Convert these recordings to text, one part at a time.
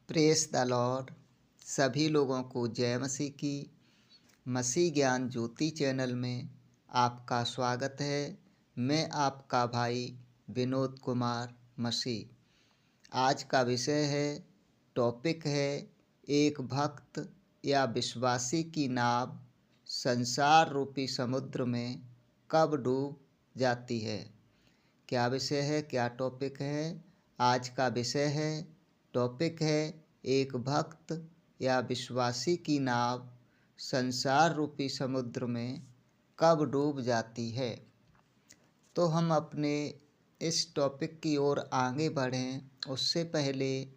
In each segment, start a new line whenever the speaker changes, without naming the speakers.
Press the Lord. सभी लोगों को जय मसीह की। मसीह ज्ञान ज्योति चैनल में आपका स्वागत है। मैं आपका भाई विनोद कुमार मसीह। आज का विषय है, टॉपिक है, एक भक्त या विश्वासी की नाव संसार रूपी समुद्र में कब डूब जाती है। क्या विषय है, क्या टॉपिक है? आज का विषय है, टॉपिक है, एक भक्त या विश्वासी की नाव संसार रूपी समुद्र में कब डूब जाती है। तो हम अपने इस टॉपिक की ओर आगे बढ़ें उससे पहले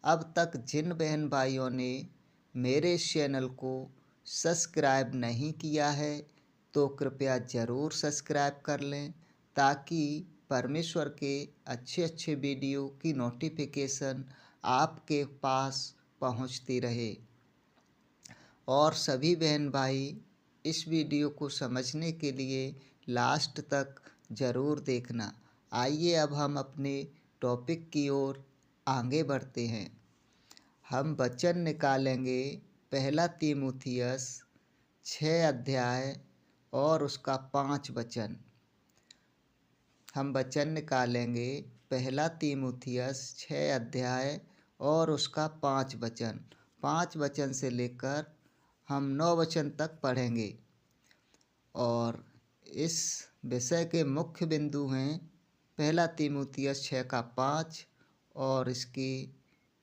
अब तक जिन बहन भाइयों ने मेरे इस चैनल को सब्सक्राइब नहीं किया है तो कृपया ज़रूर सब्सक्राइब कर लें, ताकि परमेश्वर के अच्छे अच्छे वीडियो की नोटिफिकेशन आपके पास पहुंचती रहे। और सभी बहन भाई इस वीडियो को समझने के लिए लास्ट तक ज़रूर देखना। आइए अब हम अपने टॉपिक की ओर आगे बढ़ते हैं। हम वचन निकालेंगे पहला तीमुथियुस 6 अध्याय और उसका 5 वचन। हम वचन निकालेंगे पहला तीमुथियुस 6 अध्याय और उसका 5 वचन। 5 वचन से लेकर हम 9 वचन तक पढ़ेंगे। और इस विषय के मुख्य बिंदु हैं पहला तीमुथियुस 6 का 5 और इसकी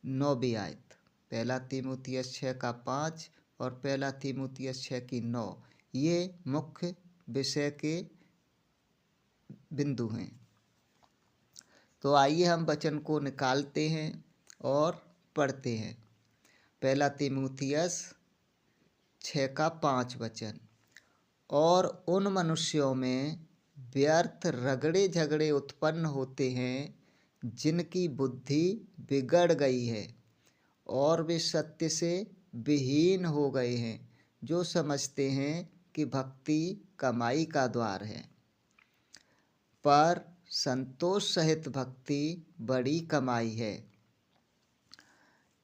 9वीं आयत। पहला तीमुथियुस 6 का 5 और पहला तीमुथियुस 6 की 9, ये मुख्य विषय के बिंदु हैं। तो आइए हम वचन को निकालते हैं और पढ़ते हैं। पहला तीमुथियुस 6 का 5 वचन। और उन मनुष्यों में व्यर्थ रगड़े झगड़े उत्पन्न होते हैं जिनकी बुद्धि बिगड़ गई है और वे सत्य से विहीन हो गए हैं, जो समझते हैं कि भक्ति कमाई का द्वार है। पर संतोष सहित भक्ति बड़ी कमाई है,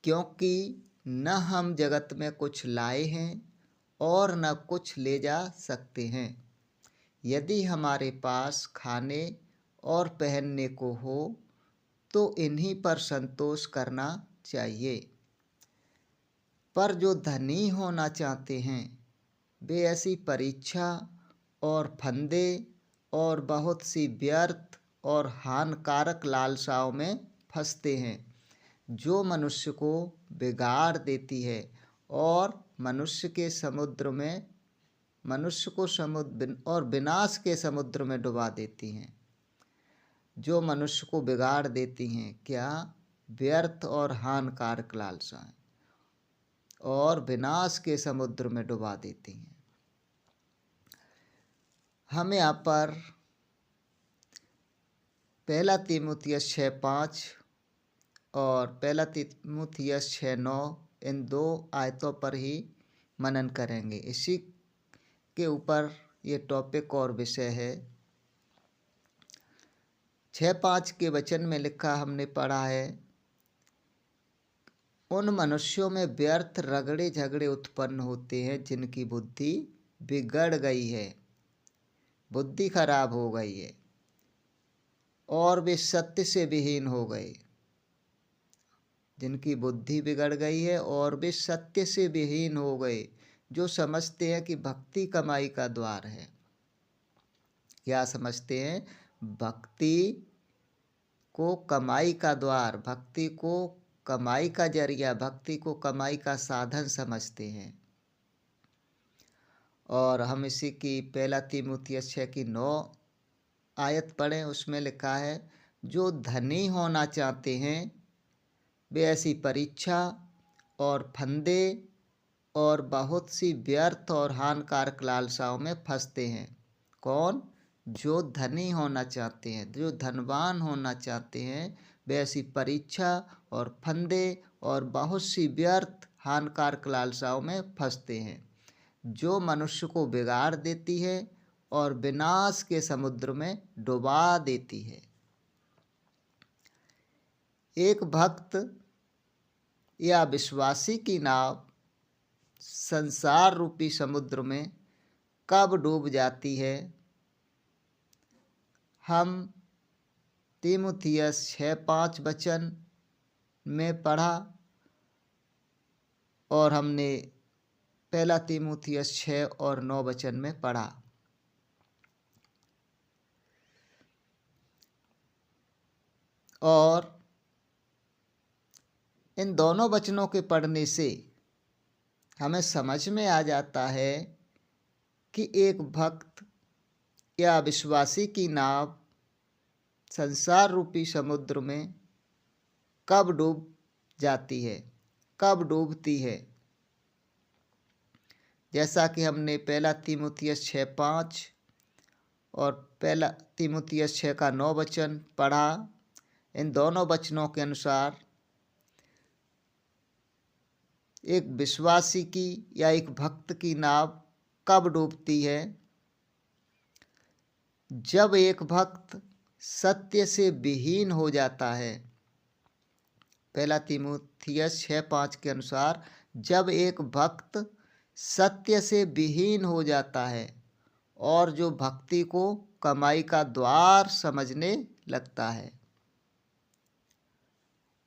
क्योंकि न हम जगत में कुछ लाए हैं और न कुछ ले जा सकते हैं। यदि हमारे पास खाने और पहनने को हो तो इन्हीं पर संतोष करना चाहिए। पर जो धनी होना चाहते हैं वे ऐसी परीक्षा और फंदे और बहुत सी व्यर्थ और हानिकारक लालसाओं में फंसते हैं, जो मनुष्य को बिगाड़ देती है और मनुष्य को समुद्र और विनाश के समुद्र में डुबा देती हैं। जो मनुष्य को बिगाड़ देती हैं, क्या? व्यर्थ और हानिकारक लालसाएं, और विनाश के समुद्र में डुबा देती हैं। हम यहाँ पर पहला तीमुथियुस 6:5 और पहला तीमुथियुस 6:9, इन 2 आयतों पर ही मनन करेंगे। इसी के ऊपर ये टॉपिक और विषय है। 6:5 के वचन में लिखा हमने पढ़ा है, उन मनुष्यों में व्यर्थ रगड़े झगड़े उत्पन्न होते हैं जिनकी बुद्धि बिगड़ गई है, बुद्धि खराब हो गई है, और वे सत्य से विहीन हो गए। जिनकी बुद्धि बिगड़ गई है और वे सत्य से विहीन हो गए, जो समझते हैं कि भक्ति कमाई का द्वार है। क्या समझते हैं? भक्ति को कमाई का द्वार, भक्ति को कमाई का जरिया, भक्ति को कमाई का साधन समझते हैं। और हम इसी की पहला तीमुथियुस 6 की 9 आयत पढ़ें। उसमें लिखा है, जो धनी होना चाहते हैं वे ऐसी परीक्षा और फंदे और बहुत सी व्यर्थ और हानिकारक लालसाओं में फंसते हैं। कौन? जो धनी होना चाहते हैं, जो धनवान होना चाहते हैं, वे ऐसी परीक्षा और फंदे और बहुत सी व्यर्थ हानिकारक लालसाओं में फंसते हैं, जो मनुष्य को बिगाड़ देती है और विनाश के समुद्र में डुबा देती है। एक भक्त या विश्वासी की नाव संसार रूपी समुद्र में कब डूब जाती है। हम तीमुथियुस 6:5 वचन में पढ़ा और हमने पहला तीमुथियुस 6 और 9 वचन में पढ़ा। और इन दोनों वचनों के पढ़ने से हमें समझ में आ जाता है कि एक भक्त या विश्वासी की नाव संसार रूपी समुद्र में कब डूब जाती है, कब डूबती है। जैसा कि हमने पहला तीमुथियुस 6:5 और पहला तीमुथियुस 6 का 9 वचन पढ़ा। इन दोनों वचनों के अनुसार एक विश्वासी की या एक भक्त की नाव कब डूबती है, जब एक भक्त सत्य से विहीन हो जाता है। पहला तीमुथियुस 6:5 के अनुसार जब एक भक्त सत्य से विहीन हो जाता है और जो भक्ति को कमाई का द्वार समझने लगता है।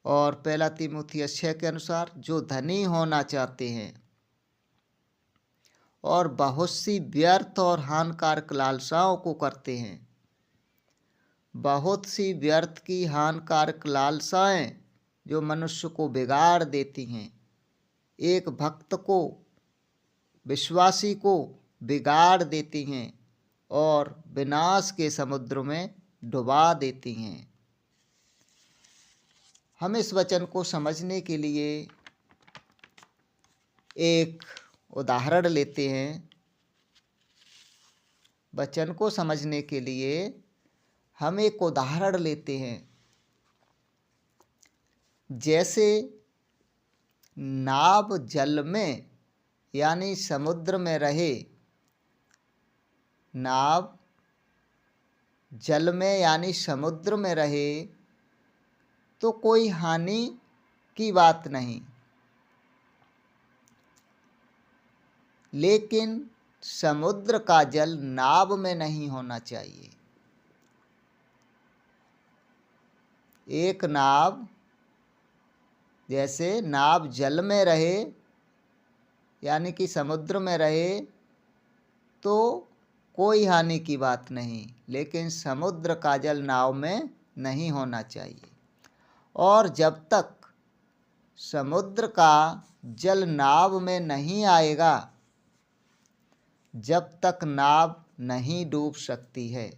और पहला तीमुथियुस 6 के अनुसार जो धनी होना चाहते हैं और बहुत सी व्यर्थ और हानिकारक लालसाओं को करते हैं। बहुत सी व्यर्थ की हानिकारक लालसाएं जो मनुष्य को बिगाड़ देती हैं, एक भक्त को, विश्वासी को बिगाड़ देती हैं और विनाश के समुद्र में डुबा देती हैं। हम इस वचन को समझने के लिए एक उदाहरण लेते हैं। वचन को समझने के लिए हम एक उदाहरण लेते हैं। जैसे नाव जल में यानी समुद्र में रहे, नाव जल में यानी समुद्र में रहे तो कोई हानि की बात नहीं, लेकिन समुद्र का जल नाव में नहीं होना चाहिए। एक नाव, जैसे नाव जल में रहे यानी कि समुद्र में रहे तो कोई हानि की बात नहीं, लेकिन समुद्र का जल नाव में नहीं होना चाहिए। और जब तक समुद्र का जल नाव में नहीं आएगा, जब तक नाव नहीं डूब सकती है।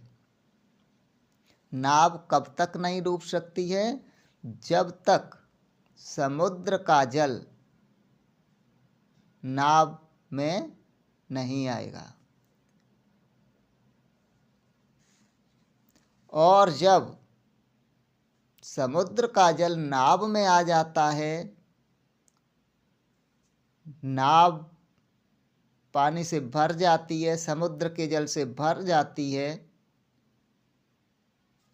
नाव कब तक नहीं डूब सकती है? जब तक समुद्र का जल नाव में नहीं आएगा। और जब समुद्र का जल नाव में आ जाता है, नाव पानी से भर जाती है, समुद्र के जल से भर जाती है,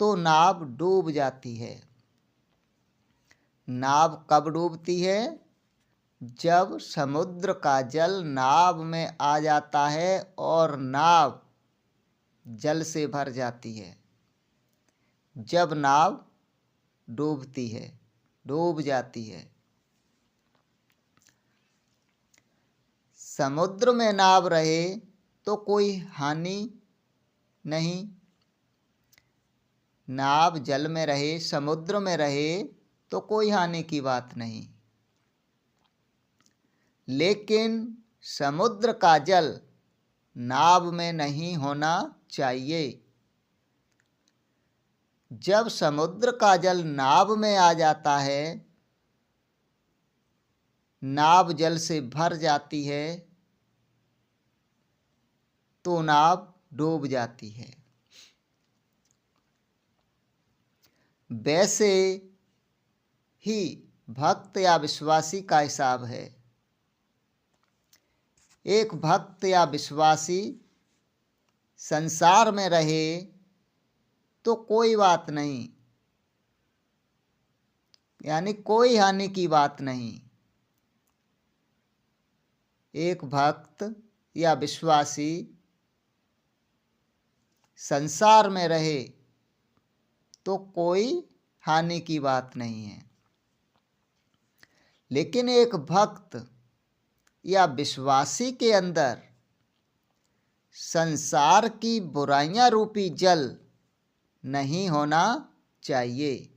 तो नाव डूब जाती है। नाव कब डूबती है? जब समुद्र का जल नाव में आ जाता है और नाव जल से भर जाती है। जब नाव डूबती है, डूब जाती है। समुद्र में नाव रहे तो कोई हानि नहीं, नाव जल में रहे, समुद्र में रहे तो कोई हानि की बात नहीं, लेकिन समुद्र का जल नाव में नहीं होना चाहिए। जब समुद्र का जल नाव में आ जाता है, नाव जल से भर जाती है, तो नाव डूब जाती है। वैसे ही भक्त या विश्वासी का हिसाब है। एक भक्त या विश्वासी संसार में रहे तो कोई बात नहीं, यानी कोई हानि की बात नहीं, एक भक्त या विश्वासी संसार में रहे तो कोई हानि की बात नहीं है, लेकिन एक भक्त या विश्वासी के अंदर संसार की बुराइयां रूपी जल नहीं होना चाहिए।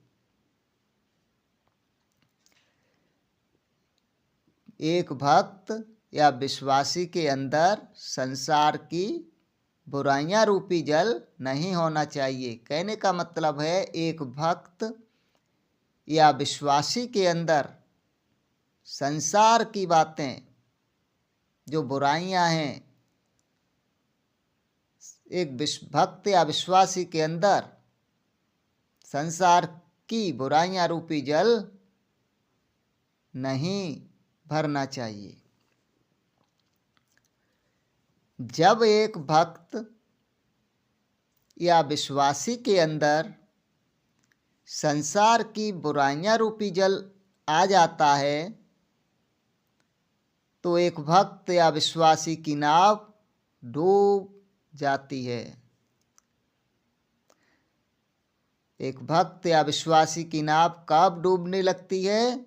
एक भक्त या विश्वासी के अंदर संसार की बुराइयां रूपी जल नहीं होना चाहिए। कहने का मतलब है एक भक्त या विश्वासी के अंदर संसार की बातें जो बुराइयां हैं, एक भक्त या विश्वासी के अंदर संसार की बुराइयां रूपी जल नहीं भरना चाहिए। जब एक भक्त या विश्वासी के अंदर संसार की बुराइयां रूपी जल आ जाता है तो एक भक्त या विश्वासी की नाव डूब जाती है। एक भक्त या विश्वासी की नाव कब डूबने लगती है?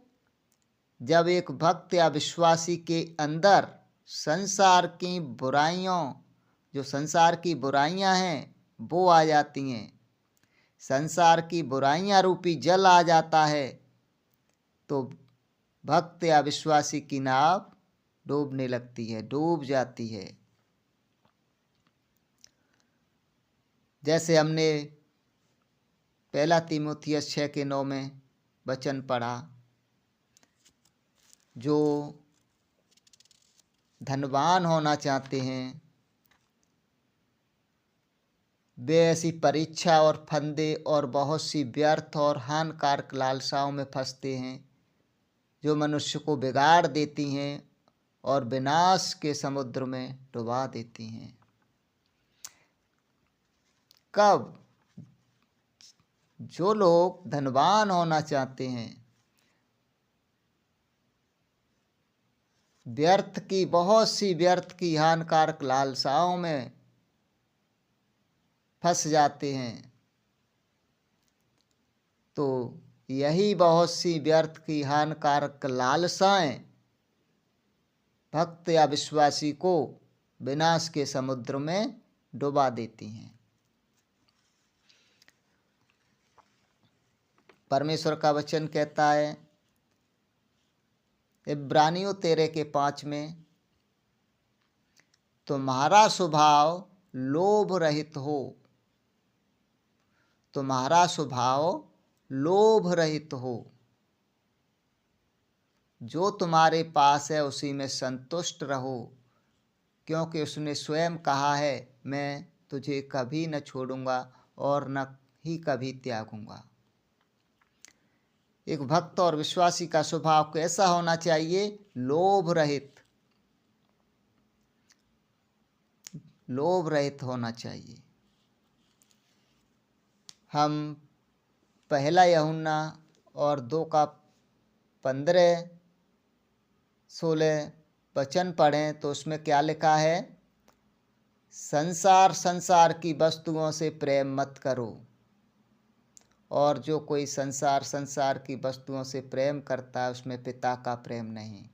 जब एक भक्त या विश्वासी के अंदर संसार की बुराइयों, जो संसार की बुराइयां हैं वो आ जाती हैं, संसार की बुराइयां रूपी जल आ जाता है तो भक्त या विश्वासी की नाव डूबने लगती है, डूब जाती है। जैसे हमने पहला तीमुथियुस 6:9 में वचन पढ़ा, जो धनवान होना चाहते हैं वे ऐसी परीक्षा और फंदे और बहुत सी व्यर्थ और हानिकारक लालसाओं में फंसते हैं जो मनुष्य को बिगाड़ देती हैं और विनाश के समुद्र में डुबा देती हैं। कब? जो लोग धनवान होना चाहते हैं, व्यर्थ की, बहुत सी व्यर्थ की हानिकारक लालसाओं में फंस जाते हैं, तो यही बहुत सी व्यर्थ की हानिकारक लालसाएं भक्त या विश्वासी को विनाश के समुद्र में डुबा देती हैं। परमेश्वर का वचन कहता है इब्रानियों 13:5 में, तुम्हारा स्वभाव लोभ रहित हो, तुम्हारा स्वभाव लोभ रहित हो, जो तुम्हारे पास है उसी में संतुष्ट रहो, क्योंकि उसने स्वयं कहा है मैं तुझे कभी न छोड़ूंगा और न ही कभी त्यागूंगा। एक भक्त और विश्वासी का स्वभाव कैसा होना चाहिए? लोभ रहित, लोभ रहित होना चाहिए। हम पहला यूहन्ना और 2:15-16 वचन पढ़ें तो उसमें क्या लिखा है? संसार की वस्तुओं से प्रेम मत करो, और जो कोई संसार की वस्तुओं से प्रेम करता है उसमें पिता का प्रेम नहीं,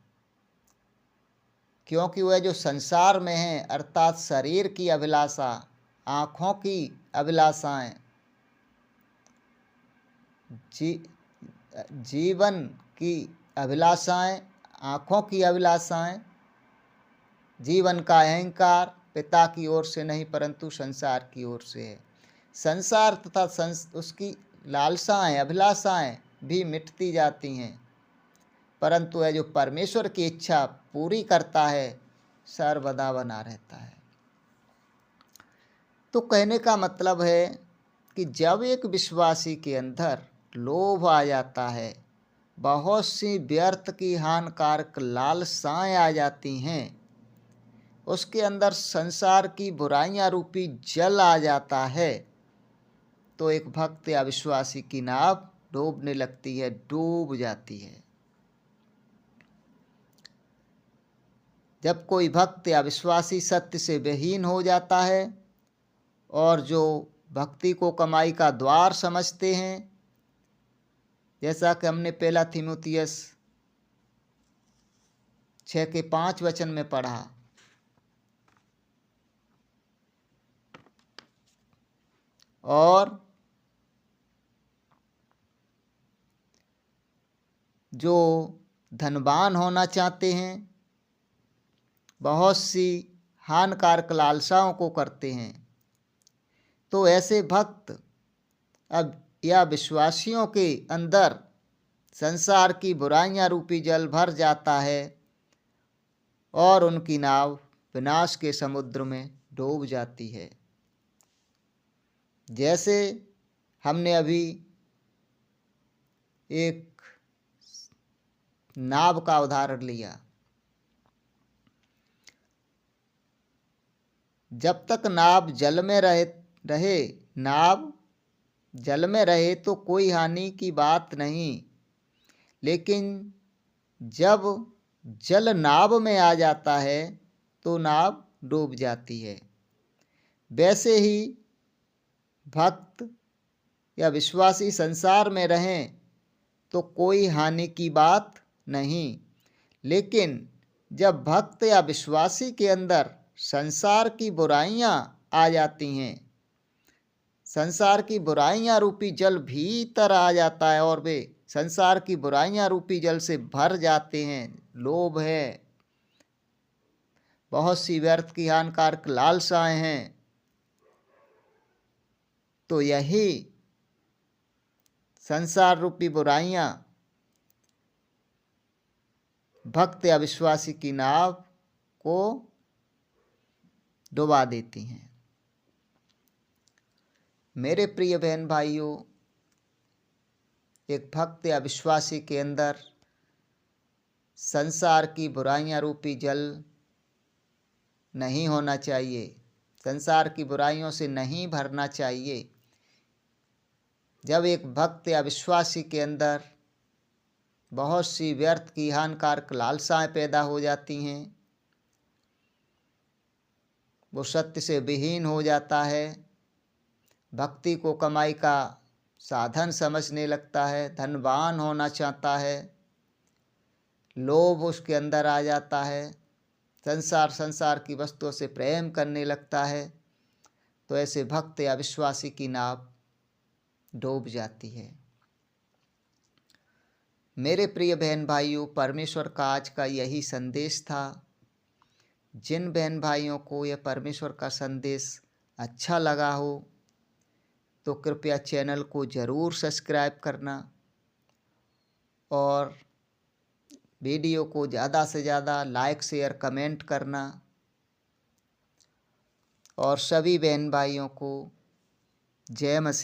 क्योंकि वह जो संसार में है अर्थात शरीर की अभिलाषा, आँखों की अभिलाषाएं, जीवन की अभिलाषाएं, आँखों की अभिलाषाएं, जीवन का अहंकार पिता की ओर से नहीं परंतु संसार की ओर से है। संसार तथा उसकी लालसाएं, अभिलाषाएं भी मिटती जाती हैं, परंतु वह जो परमेश्वर की इच्छा पूरी करता है सर्वदा बना रहता है। तो कहने का मतलब है कि जब एक विश्वासी के अंदर लोभ आ जाता है, बहुत सी व्यर्थ की हानिकारक लालसाएं आ जाती हैं, उसके अंदर संसार की बुराइयां रूपी जल आ जाता है, तो एक भक्त या विश्वासी की नाव डूबने लगती है, डूब जाती है। जब कोई भक्त या विश्वासी सत्य से विहीन हो जाता है और जो भक्ति को कमाई का द्वार समझते हैं, जैसा कि हमने पहला तीमुथियुस 6:5 में पढ़ा, और जो धनवान होना चाहते हैं बहुत सी हानिकारक लालसाओं को करते हैं। तो ऐसे भक्त अब या विश्वासियों के अंदर संसार की बुराइयां रूपी जल भर जाता है और उनकी नाव विनाश के समुद्र में डूब जाती है। जैसे हमने अभी एक नाव का उदाहरण लिया, जब तक नाव जल में रहे तो कोई हानि की बात नहीं, लेकिन जब जल नाव में आ जाता है तो नाव डूब जाती है। वैसे ही भक्त या विश्वासी संसार में रहें तो कोई हानि की बात नहीं, लेकिन जब भक्त या विश्वासी के अंदर संसार की बुराइयां आ जाती हैं, संसार की बुराइयां रूपी जल भीतर आ जाता है और वे संसार की बुराइयां रूपी जल से भर जाते हैं, लोभ है, बहुत सी व्यर्थ की हानिकारक लालसाएं हैं, तो यही संसार रूपी बुराइयां भक्त या विश्वासी की नाव को डुबा देती हैं। मेरे प्रिय बहन भाइयों, एक भक्त या विश्वासी के अंदर संसार की बुराइयां रूपी जल नहीं होना चाहिए, संसार की बुराइयों से नहीं भरना चाहिए। जब एक भक्त या विश्वासी के अंदर बहुत सी व्यर्थ की हानिकारक लालसाएं पैदा हो जाती हैं, वो सत्य से विहीन हो जाता है, भक्ति को कमाई का साधन समझने लगता है, धनवान होना चाहता है, लोभ उसके अंदर आ जाता है, संसार की वस्तुओं से प्रेम करने लगता है, तो ऐसे भक्त या विश्वासी की नाव डूब जाती है। मेरे प्रिय बहन भाइयों, परमेश्वर का आज का यही संदेश था। जिन बहन भाइयों को यह परमेश्वर का संदेश अच्छा लगा हो तो कृपया चैनल को ज़रूर सब्सक्राइब करना और वीडियो को ज़्यादा से ज़्यादा लाइक शेयर कमेंट करना, और सभी बहन भाइयों को जय मसीह।